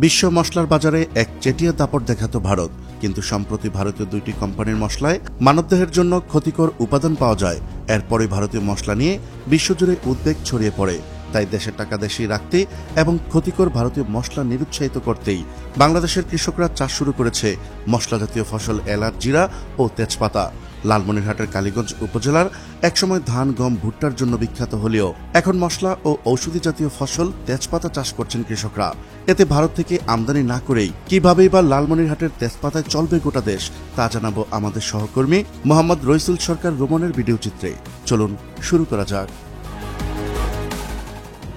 বিশ্ব মশলার বাজারে এক চেটিয়া দাপট দেখাতো ভারত, কিন্তু সম্প্রতি ভারতীয় দুইটি কোম্পানির মশলায় মানবদেহের জন্য ক্ষতিকর উপাদান পাওয়া যায়। এরপরে ভারতীয় মশলা নিয়ে বিশ্বজুড়ে উদ্বেগ ছড়িয়ে পড়ে। তাই দেশের টাকা দেশেই রাখতে এবং ক্ষতিকর ভারতীয় মশলা নিরুৎসাহিত করতেই বাংলাদেশের কৃষকরা চাষ শুরু করেছে মশলা জাতীয় ফসল এলাচ, জিরা ও তেজপাতা। লালমনিরহাটের কালীগঞ্জ উপজেলার একসময় ধান, গম, ভুট্টার জন্য বিখ্যাত হলেও এখন মশলা ও ঔষধি জাতীয় ফসল তেজপাতা চাষ করছেন কৃষকরা। এতে ভারত থেকে আমদানি না করেই কিভাবেই বা লালমনিরহাটের তেজপাতায় চলবে গোটা দেশ, তা জানাবো আমাদের সহকর্মী মোহাম্মদ রইসুল সরকার রোমনের ভিডিও চিত্রে। চলুন শুরু করা যাক।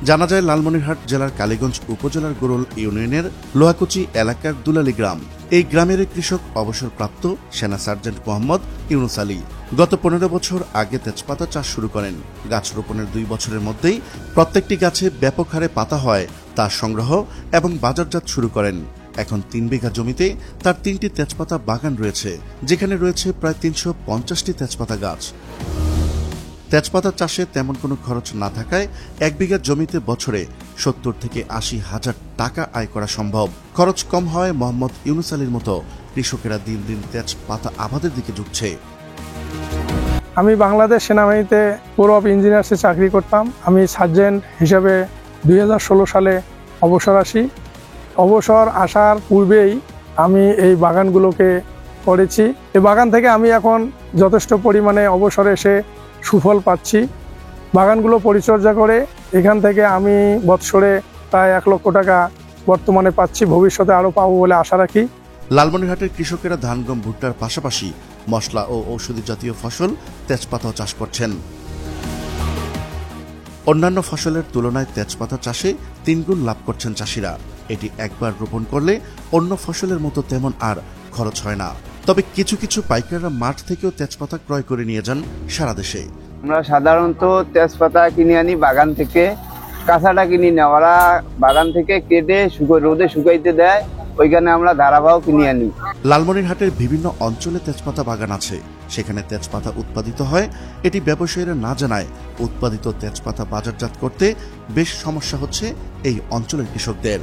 জানা যায়, লালমনিরহাট জেলার কালীগঞ্জ উপজেলার গোরল ইউনিয়নের লোহাকুচি এলাকার দুলালী গ্রাম। এই গ্রামের কৃষক অবসরপ্রাপ্ত সেনা সার্জেন্ট মোহাম্মদ ইউনুস আলী গত 15 বছর আগে তেজপাতা চাষ শুরু করেন। গাছ রোপণের 2 বছরের মধ্যেই প্রত্যেকটি গাছে ব্যাপক হারে পাতা হয়, তা সংগ্রহ এবং বাজারজাত শুরু করেন। এখন 3 বিঘা জমিতে তার 3টি তেজপাতা বাগান রয়েছে, যেখানে রয়েছে প্রায় 350টি তেজপাতা গাছ। তেজপাতা চাষে তেমন কোনো খরচ না থাকায় 1 বিঘা জমিতে বছরে 70 থেকে 80 হাজার টাকা আয় করা সম্ভব। খরচ কম হয় মোহাম্মদ ইউনুস আলীর মতো কৃষকেরা দিন দিন তেজপাতা আবাদের দিকে ঝুঁকছে। আমি বাংলাদেশ সেনাবাহিনীতে কোর অফ ইঞ্জিনিয়ার্সে চাকরি করতাম। আমি সার্জেন্ট হিসাবে 2016 সালে অবসর আসি। অবসর আসার পূর্বেই আমি এই বাগানগুলোকে করেছি। এই বাগান থেকে আমি এখন যথেষ্ট পরিমাণে অবসরে এসে সুফল পাচ্ছি। বাগানগুলো পরিচর্যা করে এখান থেকে আমি বৎসরে প্রায় 1 লক্ষ টাকা বর্তমানে পাচ্ছি, ভবিষ্যতে আরও পাবো বলে আশা রাখি। লালমনিরহাটের কৃষকেরা ধান, গম, ভুট্টার পাশাপাশি মশলা ও ঔষধি জাতীয় ফসল তেজপাতাও চাষ করছেন। অন্যান্য ফসলের তুলনায় তেজপাতা চাষে 3 গুণ লাভ করছেন চাষিরা। এটি একবার রোপণ করলে অন্য ফসলের মতো তেমন আর খরচ হয় না। তবে কিছু কিছু পাইকাররা মাঠ থেকেও তেজপাতা ক্রয় করে নিয়ে যান সারা দেশে। আমরা সাধারণত তেজপাতা কিনে আনি বাগান থেকে, কাঁচাটা কিনি না, ওরা বাগান থেকে কেটে রোদে শুকাইতে দেয়, ওইখানে আমরা ধারাবাহ কিনে আনি। লালমনিরহাটের বিভিন্ন অঞ্চলে তেজপাতা বাগান আছে, সেখানে তেজপাতা উৎপাদিত হয়। এটি ব্যবসায়ীরা না জানায় উৎপাদিত তেজপাতা বাজারজাত করতে বেশ সমস্যা হচ্ছে এই অঞ্চলের কৃষকদের।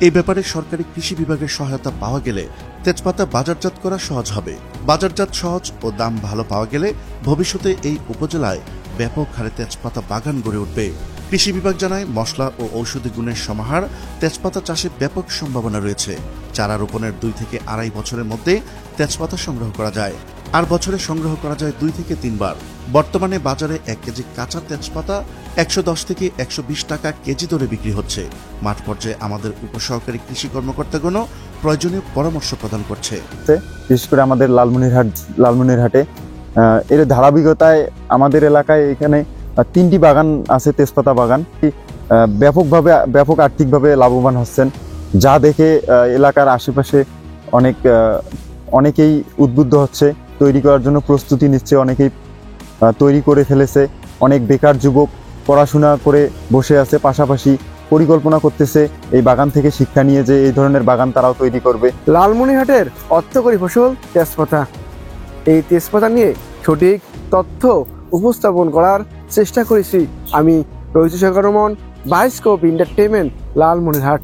এই ব্যাপারে সরকারি কৃষি বিভাগের সহায়তা পাওয়া গেলে তেজপাতা বাজারজাত করা সহজ হবে। বাজারজাত সহজ ও দাম ভালো পাওয়া গেলে ভবিষ্যতে এই উপজেলায় ব্যাপক হারে তেজপাতা বাগান গড়ে উঠবে। কৃষি বিভাগ জানায়, মশলা ও ঔষধি গুণের সমাহার তেজপাতা চাষে ব্যাপক সম্ভাবনা রয়েছে। চারা রোপণের 2 থেকে 2.5 বছরের মধ্যে তেজপাতা সংগ্রহ করা যায়, আর বছরে সংগ্রহ করা যায় 2 থেকে 3 বার। বর্তমানে বাজারে 1 কেজি কাঁচা তেজপাতা 110 থেকে 120 টাকা কেজি দরে বিক্রি হচ্ছে। মাঠ পর্যায়ে আমাদের উপসহকারী কৃষি কর্মকর্তাগণও প্রয়োজনীয় পরামর্শ প্রদান করছে। বিশেষ করে আমাদের লালমনিরহাটে এর ধারাবাহিকতায় আমাদের এলাকায় এখানে 3টি বাগান আছে, তেজপাতা বাগান। ব্যাপক আর্থিকভাবে লাভবান হচ্ছেন, যা দেখে এলাকার আশেপাশে অনেকেই উদ্বুদ্ধ হচ্ছে, তৈরি করার জন্য প্রস্তুতি নিচ্ছে, অনেকেই তৈরি করে ফেলেছে। অনেক বেকার যুবক পড়াশোনা করে বসে আছে, পাশাপাশি পরিকল্পনা করতেছে এই বাগান থেকে শিক্ষা নিয়ে যে এই ধরনের বাগান তারাও তৈরি করবে। লালমনিরহাটের অর্থকরী ফসল তেজপাতা। এই তেজপাতা নিয়ে সঠিক তথ্য উপস্থাপন করার চেষ্টা করেছি আমি রইসুল সরকার রোমন, বায়োস্কোপ এন্টারটেইনমেন্ট, লালমনিরহাট।